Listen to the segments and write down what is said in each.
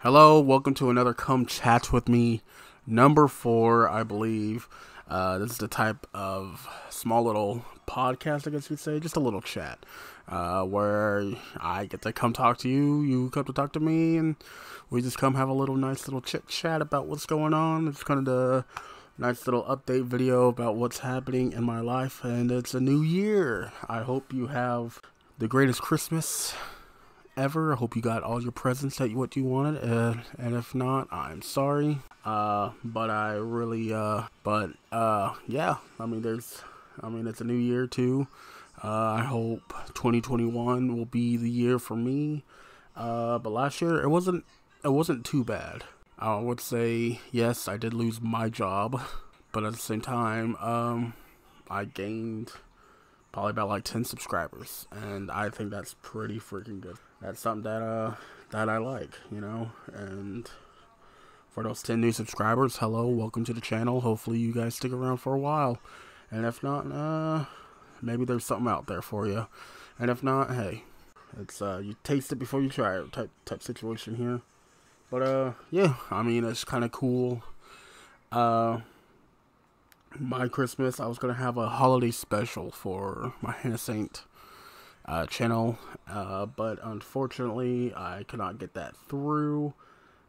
Hello, welcome to another Come Chat With Me, number 4, I believe. This is the type of small little podcast, I guess you'd say, just a little chat, where I get to come talk to you, you come to talk to me, and we just come have a nice little chit chat about what's going on. It's kind of the nice little update video about what's happening in my life, and it's a new year. I hope you have the greatest Christmas ever. I hope you got all your presents that what you wanted, and if not, I'm sorry. But I really, yeah. I mean, it's a new year too. I hope 2021 will be the year for me. But last year it wasn't too bad. I would say yes, I did lose my job, but at the same time, I gained probably about like 10 subscribers, and I think that's pretty freaking good. That's something that I like, you know. And for those 10 new subscribers, hello, welcome to the channel. Hopefully you guys stick around for a while, and if not, maybe there's something out there for you, and if not, hey, it's you taste it before you try it type situation here. But yeah, I mean, it's kind of cool. My Christmas, I was going to have a holiday special for my HayNahSaint channel, but unfortunately, I could not get that through.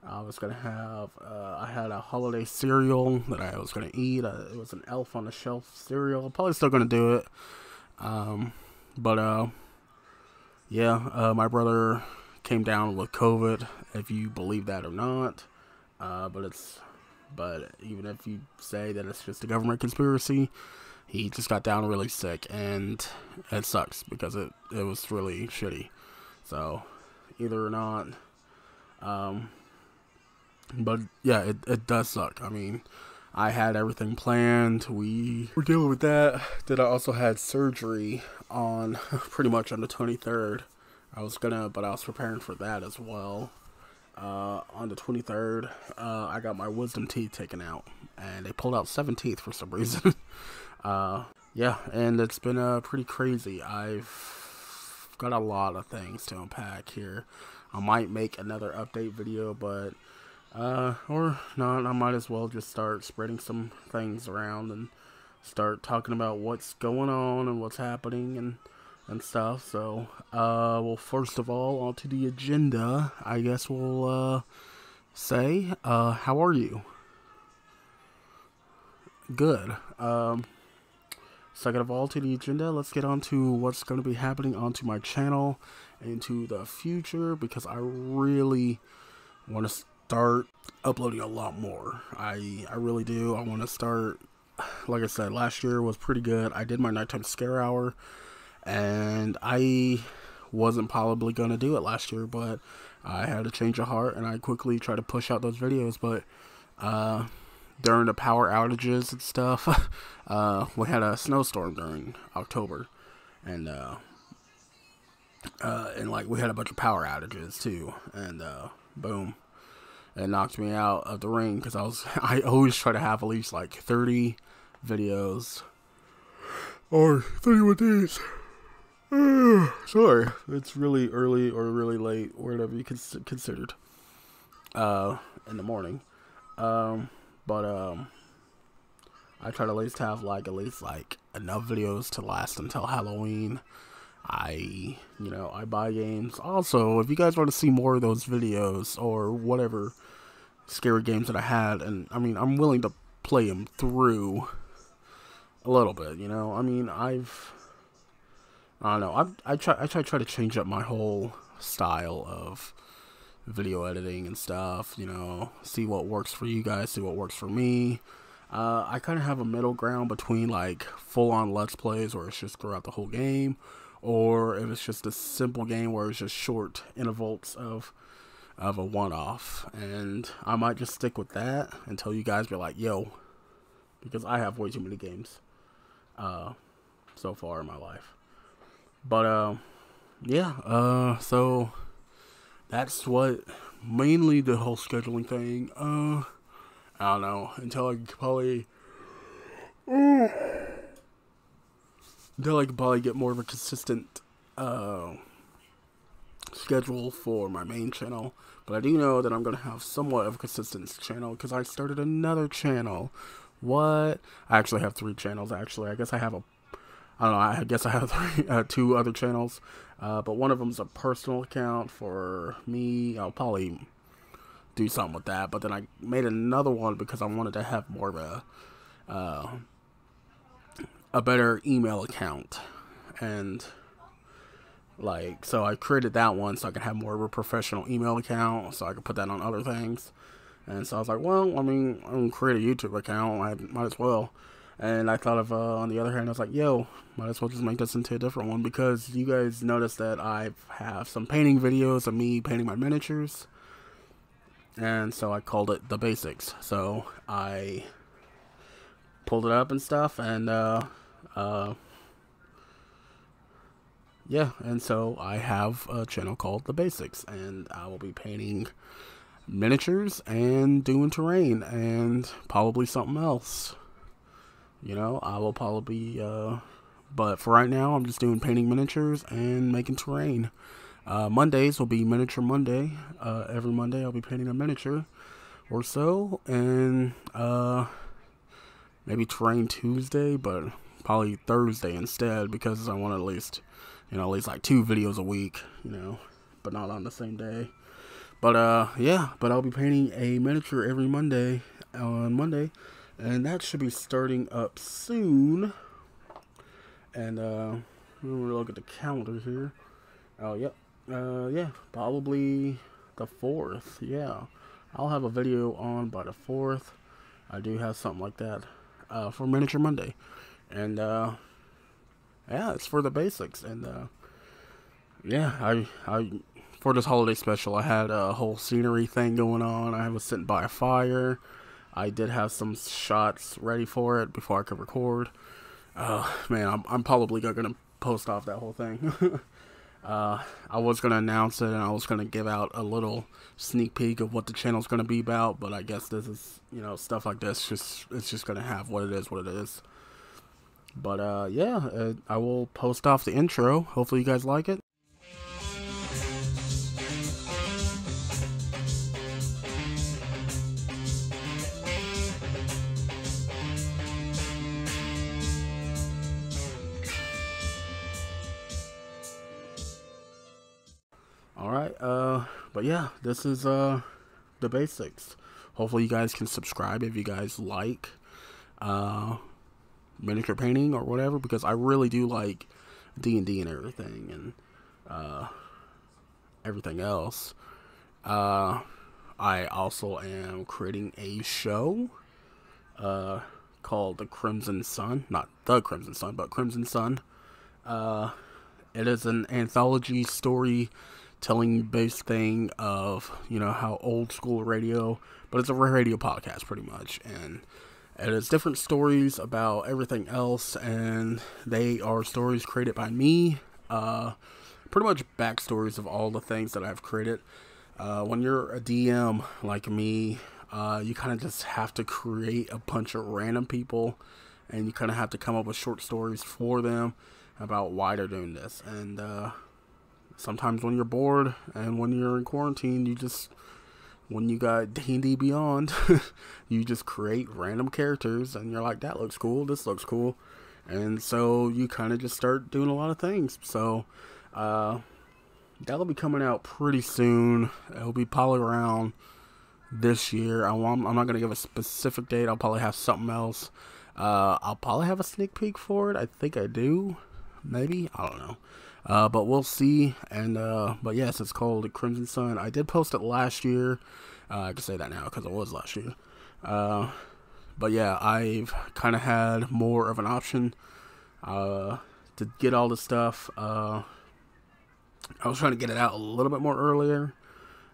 I was going to have, I had a holiday cereal that I was going to eat. It was an Elf on the Shelf cereal. I'm probably still going to do it. Yeah, my brother came down with COVID, if you believe that or not. But even if you say that it's just a government conspiracy, he just got down really sick, and it sucks because it was really shitty. So, either or not, but yeah, it does suck. I mean, I had everything planned. We were dealing with that. Then I also had surgery on pretty much on the 23rd. I was preparing for that as well. On the 23rd, I got my wisdom teeth taken out, and they pulled out 7 teeth for some reason. Yeah, and it's been pretty crazy. I've got a lot of things to unpack here. I might make another update video, but or not, I might as well just start spreading some things around and start talking about what's going on and what's happening and stuff. So, well, first of all, onto the agenda. I guess we'll say, how are you? Good. Second of all, to the agenda, let's get on to what's going to be happening onto my channel into the future, because I really want to start uploading a lot more. I really do. I want to start, like I said, last year was pretty good. I did my nighttime scare hour, and I wasn't probably going to do it last year, but I had a change of heart, and I quickly tried to push out those videos. But during the power outages and stuff, we had a snowstorm during October, and like we had a bunch of power outages too, and boom, it knocked me out of the ring, because I always try to have at least like 30 videos or 31 days. Sorry, it's really early or really late, whatever you considered, in the morning. But I try to at least have like enough videos to last until Halloween. I buy games. Also, if you guys want to see more of those videos or whatever scary games that I had, and I mean, I'm willing to play them through a little bit, you know. I mean, I don't know. I try to change up my whole style of video editing and stuff. You know, see what works for you guys, see what works for me. I kind of have a middle ground between like full-on Let's Plays where it's just throughout the whole game, or if it's just a simple game where it's just short intervals of a one-off. And I might just stick with that until you guys be like, yo, because I have way too many games so far in my life. But yeah, so that's what mainly the whole scheduling thing. I don't know, until I can probably get more of a consistent schedule for my main channel, but I do know that I'm going to have somewhat of a consistent channel because I started another channel. What? I actually have 3 channels, actually. I guess I have I don't know, I guess I have 2 other channels, but one of them is a personal account for me. I'll probably do something with that, but then I made another one because I wanted to have more of a better email account, and like, so I created that one so I could have more of a professional email account, so I could put that on other things. And so I was like, well, I mean, I'm gonna create a YouTube account, I might as well. And I thought of, on the other hand, I was like, yo, might as well just make this into a different one, because you guys noticed that I have some painting videos of me painting my miniatures. And so I called it The Basics. So I pulled it up and stuff, and yeah, and so I have a channel called The Basics, and I will be painting miniatures and doing terrain and probably something else. You know, I will probably but for right now, I'm just doing painting miniatures and making terrain. Mondays will be Miniature Monday. Every Monday I'll be painting a miniature or so, and maybe Terrain Tuesday, but probably Thursday instead, because I want at least like 2 videos a week, but not on the same day. But yeah, but I'll be painting a miniature every Monday on Monday, and that should be starting up soon. And let me look at the calendar here. Oh, yep. Yeah, probably the 4th. Yeah, I'll have a video on by the 4th. I do have something like that for Miniature Monday, and yeah, it's for The Basics. And yeah, I for this holiday special, I had a whole scenery thing going on. I was sitting by a fire. I did have some shots ready for it before I could record. Man, I'm probably gonna post off that whole thing. I was going to announce it, and I was going to give out a little sneak peek of what the channel's going to be about, but I guess this is, stuff like this, it's just going to have what it is. But, yeah, I will post off the intro. Hopefully you guys like it. Alright, but yeah, this is, The Basics. Hopefully you guys can subscribe if you guys like, miniature painting or whatever, because I really do like D&D and everything, and, everything else. I also am creating a show, called The Crimson Sun. Not The Crimson Sun, but Crimson Sun. It is an anthology story telling based thing of, how old school radio, but it's a radio podcast pretty much, and it is different stories about everything else, and they are stories created by me, pretty much backstories of all the things that I've created. When you're a DM like me, you kind of just have to create a bunch of random people, and you kind of have to come up with short stories for them about why they're doing this. And sometimes when you're bored and when you're in quarantine, when you got D&D Beyond, you just create random characters, and you're like, that looks cool, this looks cool, and so you kind of just start doing a lot of things. So that'll be coming out pretty soon. It'll be probably around this year. I'm not going to give a specific date. I'll probably have something else. I'll probably have a sneak peek for it. I think I do. Maybe. I don't know. But we'll see. And but yes, it's called Crimson Sun. I did post it last year. I can say that now because it was last year. But yeah, I've kind of had more of an option to get all this stuff. I was trying to get it out a little bit more earlier,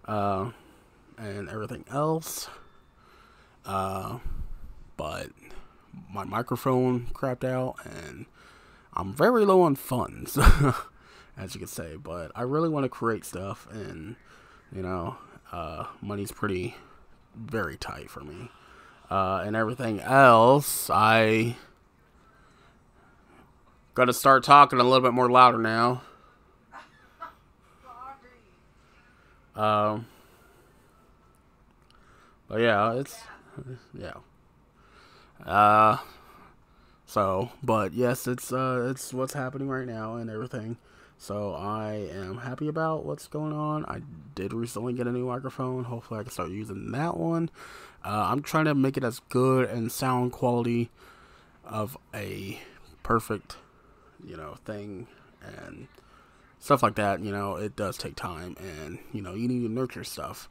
and everything else. But my microphone crapped out, and I'm very low on funds, as you could say. But I really want to create stuff, and money's very tight for me. And everything else, I gotta start talking a little bit more louder now. Um, but yeah, yeah. Uh, but yes, it's what's happening right now and everything. So I am happy about what's going on. I did recently get a new microphone. Hopefully, I can start using that one. I'm trying to make it as good and sound quality of a perfect, thing and stuff like that. It does take time, and you need to nurture stuff.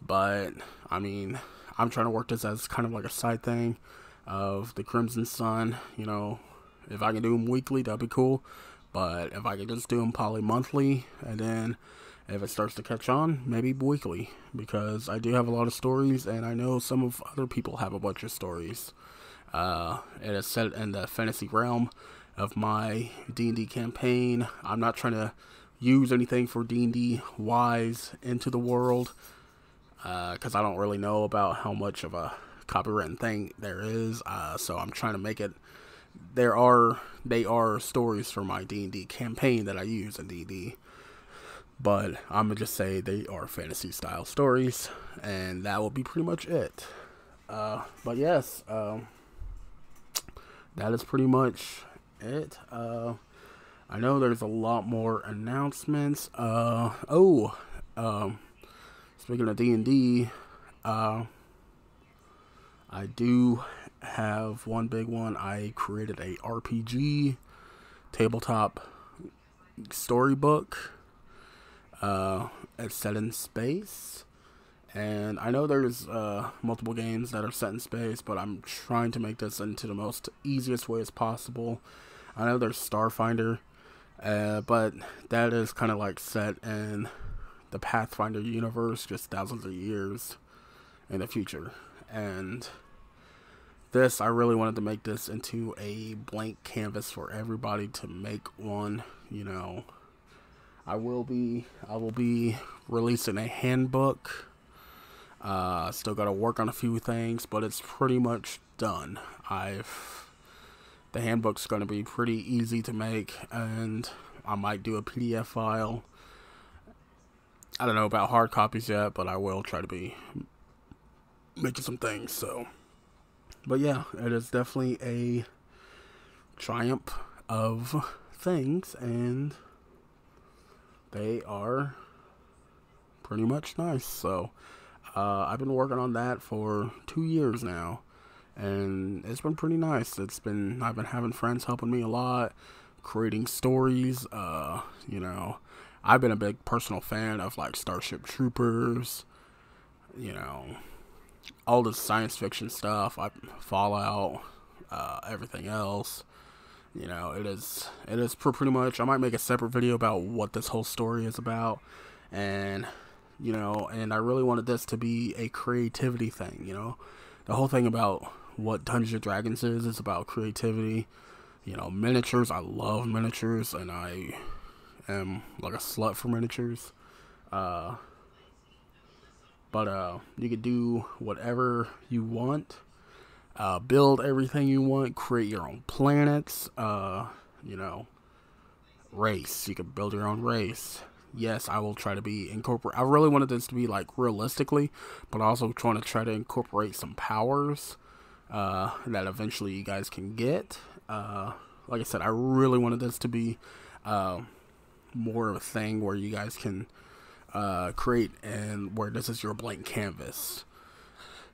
But I mean, I'm trying to work this as kind of like a side thing of the Crimson Sun. If I can do them weekly, that'd be cool. But if I could just do them probably monthly, and then if it starts to catch on, maybe weekly, because I do have a lot of stories, and I know some of other people have a bunch of stories. It is set in the fantasy realm of my D&D campaign. I'm not trying to use anything for D&D wise into the world, because I don't really know about how much of a copywritten thing there is. So I'm trying to make it. They are stories for my D&D campaign that I use in D&D, but I'm gonna just say they are fantasy style stories, and that will be pretty much it. But yes, that is pretty much it. I know there's a lot more announcements. Speaking of D&D, I do have one big one. I created a RPG tabletop storybook. It's set in space, and I know there's multiple games that are set in space, but I'm trying to make this into the most easiest way as possible. I know there's Starfinder, but that is kind of like set in the Pathfinder universe, just thousands of years in the future. And this, I really wanted to make this into a blank canvas for everybody to make one. I will be releasing a handbook. Still got to work on a few things, but it's pretty much done. The handbook's going to be pretty easy to make, and I might do a PDF file. I don't know about hard copies yet, but I will try to be making some things. So, but yeah, it is definitely a triumph of things, and they are pretty much nice. So, I've been working on that for 2 years now, and it's been pretty nice. I've been having friends helping me a lot, creating stories. I've been a big personal fan of like Starship Troopers, all the science fiction stuff, Fallout, everything else. It is pretty much. I might make a separate video about what this whole story is about, and and I really wanted this to be a creativity thing. The whole thing about what Dungeons and Dragons is about creativity. Miniatures. I love miniatures, and I am like a slut for miniatures. But you could do whatever you want. Build everything you want. Create your own planets. Race. You could build your own race. Yes, I will try to be incorporate. I really wanted this to be like realistically, but also trying to try to incorporate some powers that eventually you guys can get. Like I said, I really wanted this to be more of a thing where you guys can create, and where this is your blank canvas,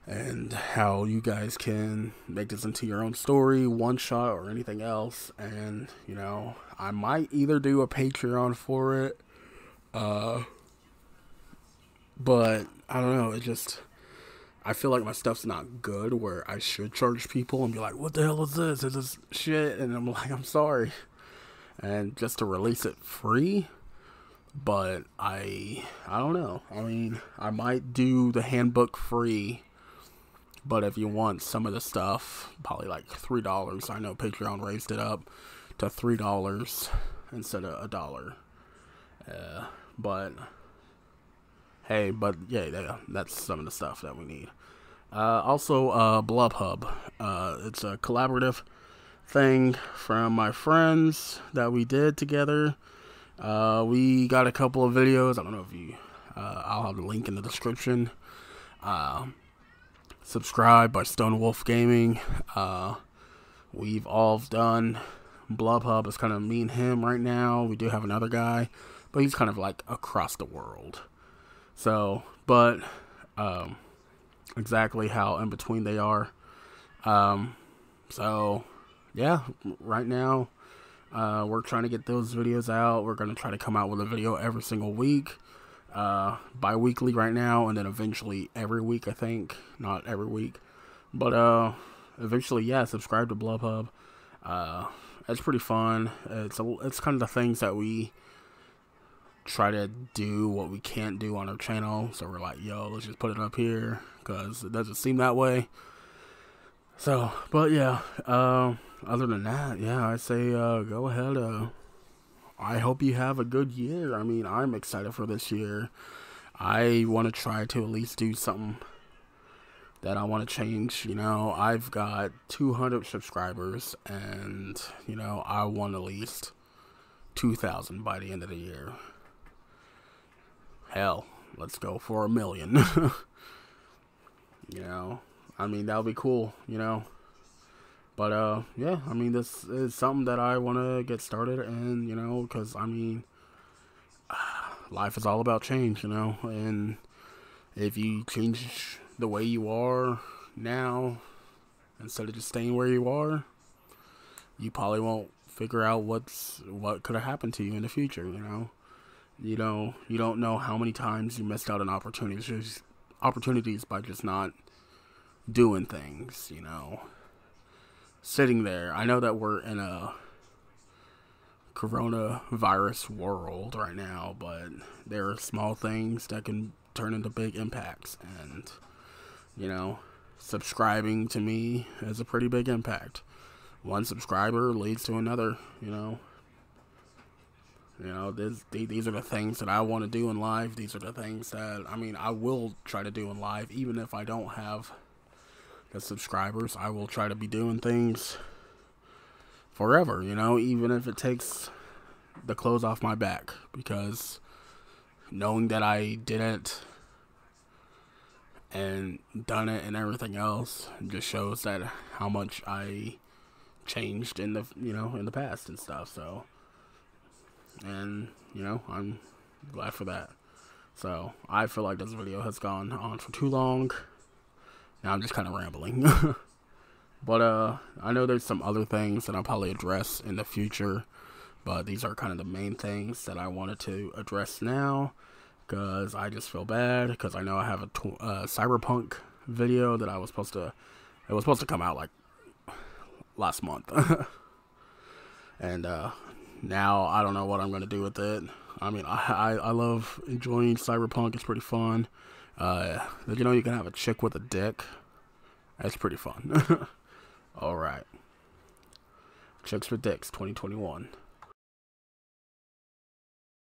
and how you guys can make this into your own story, one shot, or anything else. And I might either do a Patreon for it, but I don't know. I feel like my stuff's not good where I should charge people and be like, what the hell is this? Is this shit? And I'm like, I'm sorry. And just to release it free. But I don't know. I mean, I might do the handbook free. But if you want some of the stuff, probably like $3. I know Patreon raised it up to $3 instead of $1. But hey, yeah, that's some of the stuff that we need. Also, Blub Hub. It's a collaborative thing from my friends that we did together. We got a couple of videos. I don't know if I'll have the link in the description. Subscribe by Stone Wolf Gaming. We've all done Blubhub. It's kind of me and him right now. We do have another guy, but he's kind of like across the world. So, but exactly how in between they are. So yeah, right now we're trying to get those videos out. We're going to try to come out with a video every single week, bi-weekly right now, and then eventually every week, I think. Not every week, but eventually, yeah, subscribe to Blubhub. It's pretty fun. It's kind of the things that we try to do what we can't do on our channel. So we're like, yo, let's just put it up here because it doesn't seem that way. So, but yeah, other than that, yeah, I say go ahead. I hope you have a good year. I mean, I'm excited for this year. I want to try to at least do something that I want to change. You know, I've got 200 subscribers, and, you know, I want at least 2,000 by the end of the year. Hell, let's go for 1 million. You know, I mean, that would be cool, you know. But, yeah, I mean, this is something that I want to get started in, you know, because, I mean, life is all about change, you know, and if you change the way you are now, instead of just staying where you are, you probably won't figure out what could have happened to you in the future, you know. You don't know how many times you missed out on opportunities by just not doing things, you know. Sitting there. I know that we're in a coronavirus world right now, but there are small things that can turn into big impacts, and, you know, subscribing to me is a pretty big impact. One subscriber leads to another, you know. You know, these are the things that I want to do in life. These are the things that, I mean, I will try to do in life. Even if I don't have the subscribers, I will try to be doing things forever, you know, even if it takes the clothes off my back. Because knowing that I did it and done it and everything else just shows that how much I changed in the, you know, in the past and stuff. So, and, you know, I'm glad for that. So I feel like this video has gone on for too long. Now I'm just kind of rambling. But I know there's some other things that I'll probably address in the future, but these are kind of the main things that I wanted to address now, because I just feel bad, because I know I have a Cyberpunk video that it was supposed to come out like last month. And now I don't know what I'm going to do with it. I mean, I love enjoying Cyberpunk. It's pretty fun. You know, you can have a chick with a dick. That's pretty fun. Alright. Chicks with Dicks 2021.